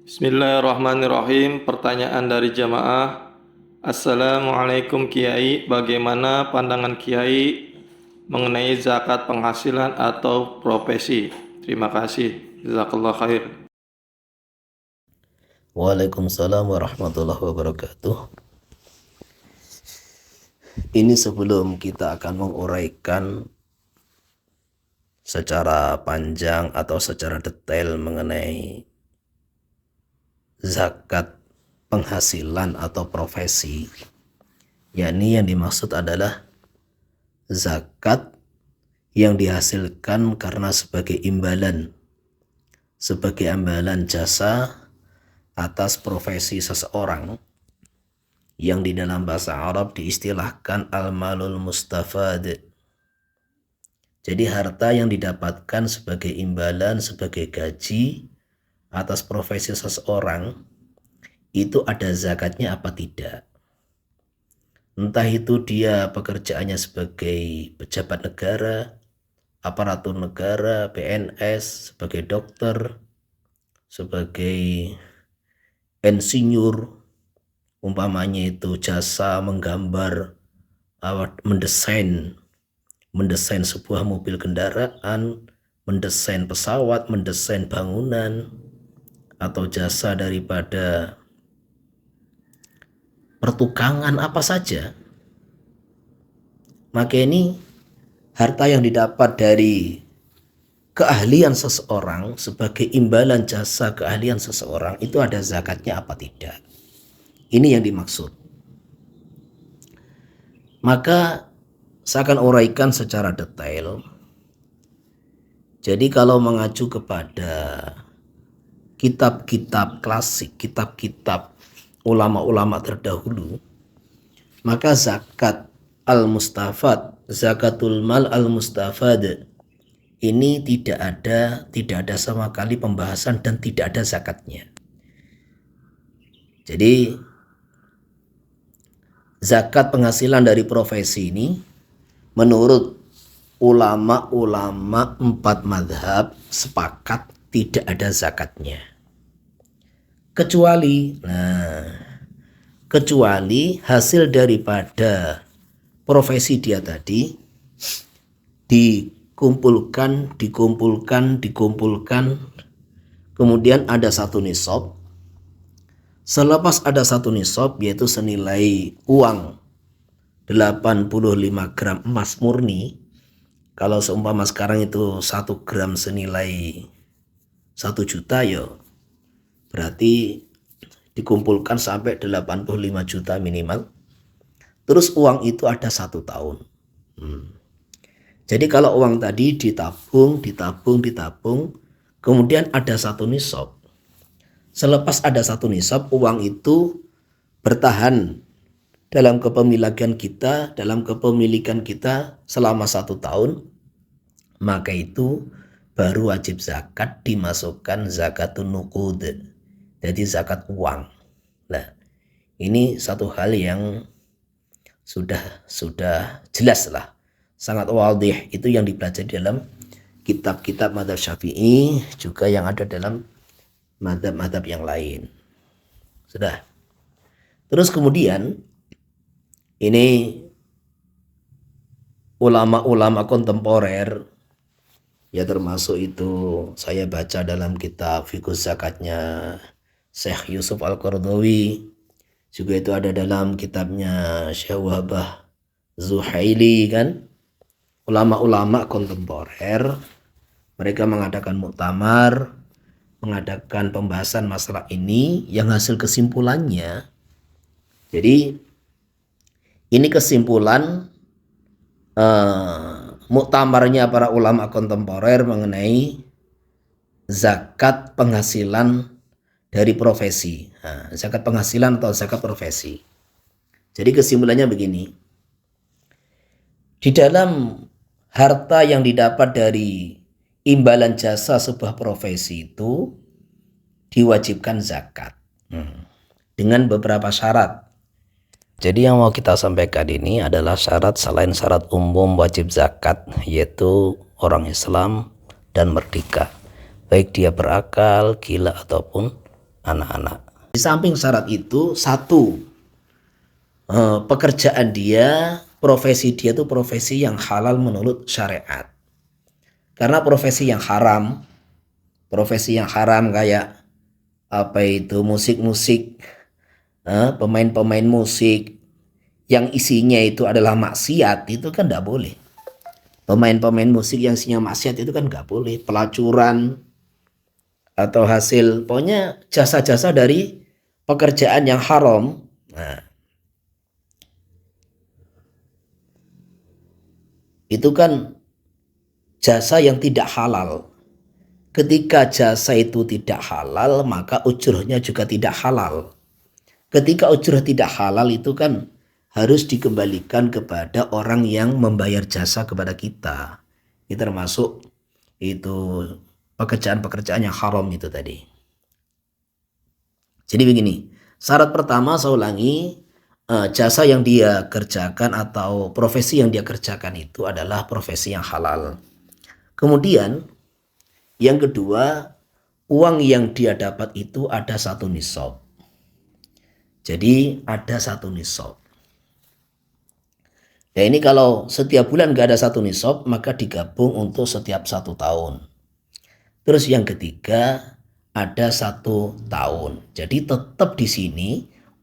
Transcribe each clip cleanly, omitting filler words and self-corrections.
Bismillahirrahmanirrahim. Pertanyaan dari jamaah. Assalamualaikum Kiai, bagaimana pandangan Kiai mengenai zakat penghasilan atau profesi? Terima kasih. Jazakallah khair. Waalaikumsalam warahmatullahi wabarakatuh. Ini sebelum kita akan menguraikan secara panjang atau secara detail mengenai zakat penghasilan atau profesi, yakni yang dimaksud adalah zakat yang dihasilkan karena sebagai imbalan jasa atas profesi seseorang yang di dalam bahasa Arab diistilahkan al-malul mustafad. Jadi harta yang didapatkan sebagai imbalan, sebagai gaji atas profesi seseorang, itu ada zakatnya apa tidak. Entah itu dia pekerjaannya sebagai pejabat negara, aparatur negara, PNS, sebagai dokter, sebagai insinyur, umpamanya itu jasa menggambar, mendesain sebuah mobil kendaraan, mendesain pesawat, mendesain bangunan, atau jasa daripada pertukangan apa saja, maka ini harta yang didapat dari keahlian seseorang sebagai imbalan jasa keahlian seseorang itu ada zakatnya apa tidak. Ini yang dimaksud. Maka saya akan uraikan secara detail. Jadi kalau mengacu kepada kitab-kitab klasik, kitab-kitab ulama-ulama terdahulu, maka zakat al-mustafad, zakatul mal al-mustafad, ini tidak ada sama kali pembahasan dan tidak ada zakatnya. Jadi zakat penghasilan dari profesi ini menurut ulama-ulama 4 madhab sepakat tidak ada zakatnya. Kecuali hasil daripada profesi dia tadi dikumpulkan, kemudian ada satu nisab. Selepas ada satu nisab, yaitu senilai uang 85 gram emas murni. Kalau seumpama sekarang itu 1 gram senilai 1 juta, ya berarti dikumpulkan sampai 85 juta minimal. Terus uang itu ada 1 tahun. Jadi kalau uang tadi ditabung, kemudian ada satu nisab. Selepas ada satu nisab, uang itu bertahan dalam kepemilikan kita selama 1 tahun, maka itu baru wajib zakat, dimasukkan zakatun nuqud, jadi zakat uang. Nah, ini satu hal yang sudah jelas lah, sangat wadih. Itu yang dipelajari dalam kitab-kitab mazhab Syafi'i, juga yang ada dalam mazhab-mazhab yang lain. Sudah. Terus kemudian ini ulama-ulama kontemporer, ya termasuk itu saya baca dalam kitab Fiqh Zakatnya Syekh Yusuf Al-Qaradawi, juga itu ada dalam kitabnya Syekh Wahbah Zuhaili kan. Ulama-ulama kontemporer mereka mengadakan muktamar, mengadakan pembahasan masalah ini, yang hasil kesimpulannya, jadi ini kesimpulan muktamarnya para ulama kontemporer mengenai zakat penghasilan dari profesi. Zakat penghasilan atau zakat profesi. Jadi kesimpulannya begini. Di dalam harta yang didapat dari imbalan jasa sebuah profesi itu diwajibkan zakat. Dengan beberapa syarat. Jadi yang mau kita sampaikan ini adalah syarat selain syarat umum wajib zakat, yaitu orang Islam dan merdeka, baik dia berakal, gila ataupun anak-anak. Di samping syarat itu, satu, pekerjaan dia, profesi dia itu profesi yang halal menurut syariat. Karena profesi yang haram kayak apa itu musik-musik, pemain-pemain musik yang isinya itu adalah maksiat, itu kan tidak boleh. Pemain-pemain musik yang isinya maksiat itu kan nggak boleh. Pelacuran atau hasil, pokoknya jasa-jasa dari pekerjaan yang haram. Nah, itu kan jasa yang tidak halal. Ketika jasa itu tidak halal, maka ujurnya juga tidak halal. Ketika ujur tidak halal itu kan harus dikembalikan kepada orang yang membayar jasa kepada kita. Ini termasuk itu pekerjaan-pekerjaan yang haram itu tadi. Jadi begini, syarat pertama saya ulangi, jasa yang dia kerjakan atau profesi yang dia kerjakan itu adalah profesi yang halal. Kemudian yang kedua, uang yang dia dapat itu ada 1 nisab. Jadi ada 1 nisab. Nah ini kalau setiap bulan gak ada 1 nisab, maka digabung untuk setiap 1 tahun. Terus yang ketiga ada 1 tahun. Jadi tetap di sini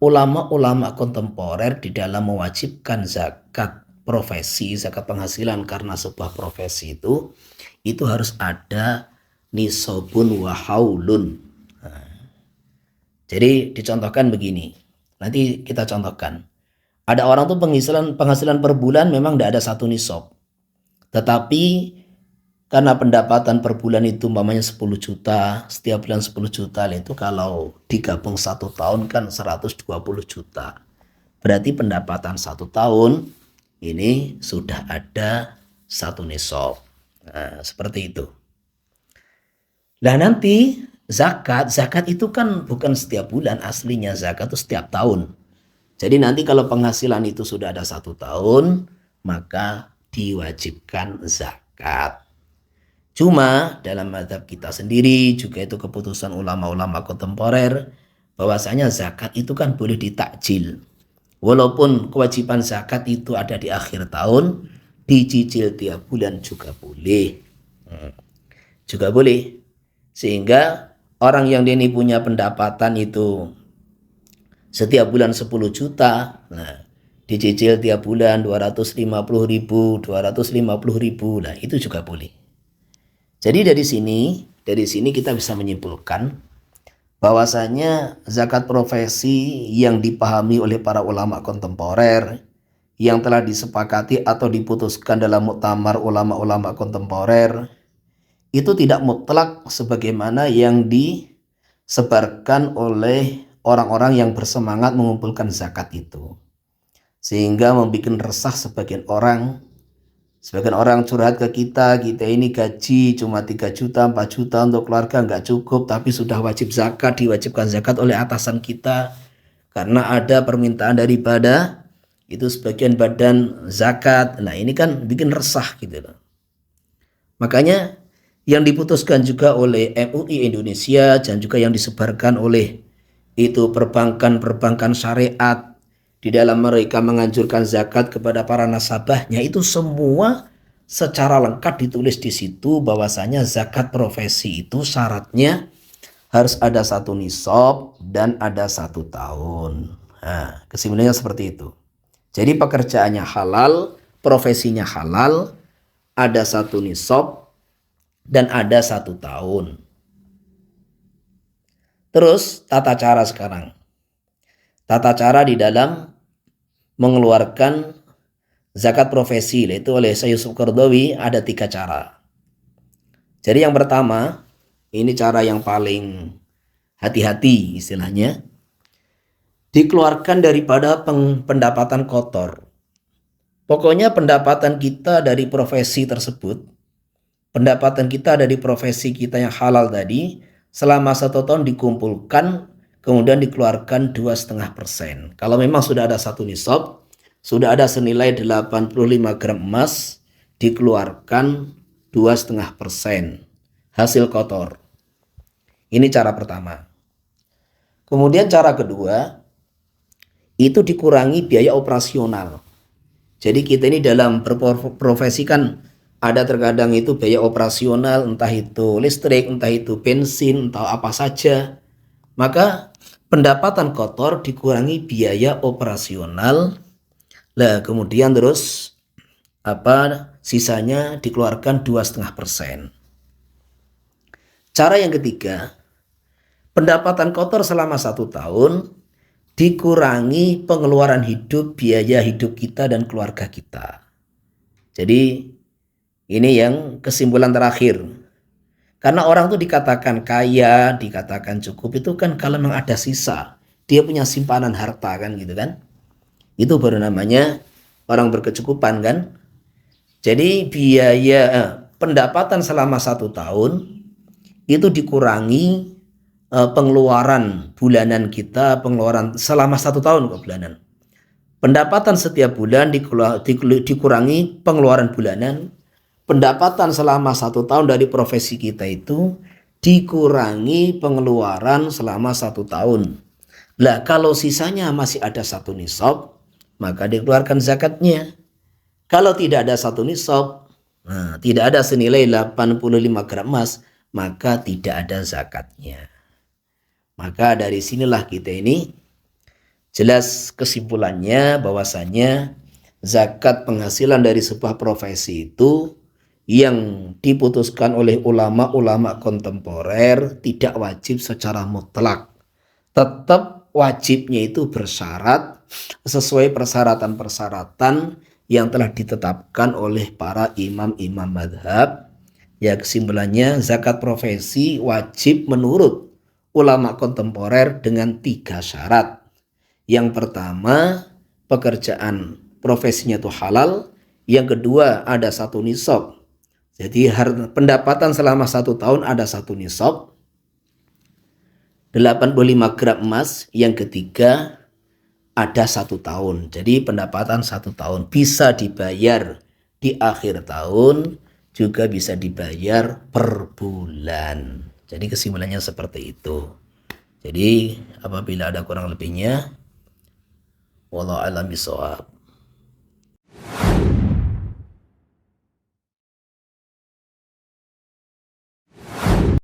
ulama-ulama kontemporer di dalam mewajibkan zakat profesi, zakat penghasilan karena sebuah profesi itu harus ada nisabun wa haulun. Jadi dicontohkan begini. Nanti kita contohkan. Ada orang tuh penghasilan per bulan memang tidak ada 1 nisab. Tetapi karena pendapatan per bulan itu umpamanya 10 juta, setiap bulan 10 juta, itu kalau digabung 1 tahun kan 120 juta. Berarti pendapatan 1 tahun ini sudah ada 1 nisab. Nah, seperti itu. Nah nanti zakat itu kan bukan setiap bulan, aslinya zakat itu setiap tahun. Jadi nanti kalau penghasilan itu sudah ada 1 tahun, maka diwajibkan zakat. Cuma dalam mazhab kita sendiri juga itu keputusan ulama-ulama kontemporer bahwasanya zakat itu kan boleh ditakjil. Walaupun kewajiban zakat itu ada di akhir tahun, dicicil tiap bulan juga boleh. Juga boleh. Sehingga orang yang ini punya pendapatan itu setiap bulan 10 juta, nah dicicil tiap bulan 250 ribu, 250 ribu, nah itu juga boleh. Jadi dari sini kita bisa menyimpulkan bahwasanya zakat profesi yang dipahami oleh para ulama kontemporer yang telah disepakati atau diputuskan dalam muktamar ulama-ulama kontemporer itu tidak mutlak sebagaimana yang disebarkan oleh orang-orang yang bersemangat mengumpulkan zakat itu. Sehingga membuat resah sebagian orang curhat ke kita ini gaji cuma 3 juta, 4 juta untuk keluarga nggak cukup, tapi sudah wajib zakat, diwajibkan zakat oleh atasan kita. Karena ada permintaan daripada itu sebagian badan zakat. Nah ini kan bikin resah gitu loh. Makanya yang diputuskan juga oleh MUI Indonesia dan juga yang disebarkan oleh itu perbankan syariat di dalam mereka menganjurkan zakat kepada para nasabahnya, itu semua secara lengkap ditulis di situ bahwasanya zakat profesi itu syaratnya harus ada 1 nisab dan ada 1 tahun. Nah, kesimpulannya seperti itu. Jadi pekerjaannya halal, profesinya halal, ada 1 nisab dan ada 1 tahun. Terus tata cara sekarang. Tata cara di dalam mengeluarkan zakat profesi yaitu oleh Syekh Yusuf Qaradawi ada 3 cara. Jadi yang pertama, ini cara yang paling hati-hati istilahnya. Dikeluarkan daripada pendapatan kotor. Pokoknya pendapatan kita dari profesi tersebut, pendapatan kita dari profesi kita yang halal tadi, selama 1 tahun dikumpulkan, kemudian dikeluarkan 2,5%. Kalau memang sudah ada 1 nisab, sudah ada senilai 85 gram emas, dikeluarkan 2,5% hasil kotor. Ini cara pertama. Kemudian cara kedua, itu dikurangi biaya operasional. Jadi kita ini dalam berprofesi kan ada terkadang itu biaya operasional, entah itu listrik, entah itu bensin, entah apa saja. Maka pendapatan kotor dikurangi biaya operasional. Lah kemudian terus sisanya dikeluarkan 2,5%. Cara yang ketiga, pendapatan kotor selama 1 tahun dikurangi pengeluaran hidup, biaya hidup kita dan keluarga kita. Jadi ini yang kesimpulan terakhir. Karena orang tuh dikatakan kaya, dikatakan cukup itu kan kalau memang ada sisa, dia punya simpanan harta kan gitu kan. Itu baru namanya orang berkecukupan kan. Jadi biaya pendapatan selama 1 tahun itu dikurangi pengeluaran bulanan kita, pengeluaran selama 1 tahun kok bulanan. Pendapatan setiap bulan dikurangi pengeluaran bulanan. Pendapatan selama 1 tahun dari profesi kita itu dikurangi pengeluaran selama 1 tahun. Lah kalau sisanya masih ada 1 nisab, maka dikeluarkan zakatnya. Kalau tidak ada 1 nisab, tidak ada senilai 85 gram emas, maka tidak ada zakatnya. Maka dari sinilah kita ini jelas kesimpulannya bahwasanya zakat penghasilan dari sebuah profesi itu yang diputuskan oleh ulama-ulama kontemporer tidak wajib secara mutlak. Tetap wajibnya itu bersyarat sesuai persyaratan-persyaratan yang telah ditetapkan oleh para imam-imam madhab. Ya kesimpulannya zakat profesi wajib menurut ulama kontemporer dengan 3 syarat. Yang pertama, pekerjaan profesinya itu halal. Yang kedua, ada 1 nisab. Jadi pendapatan selama 1 tahun ada 1 nisab. 85 gram emas. Yang ketiga, ada 1 tahun. Jadi pendapatan 1 tahun bisa dibayar di akhir tahun, juga bisa dibayar per bulan. Jadi kesimpulannya seperti itu. Jadi apabila ada kurang lebihnya, wallahu a'lam bishawab.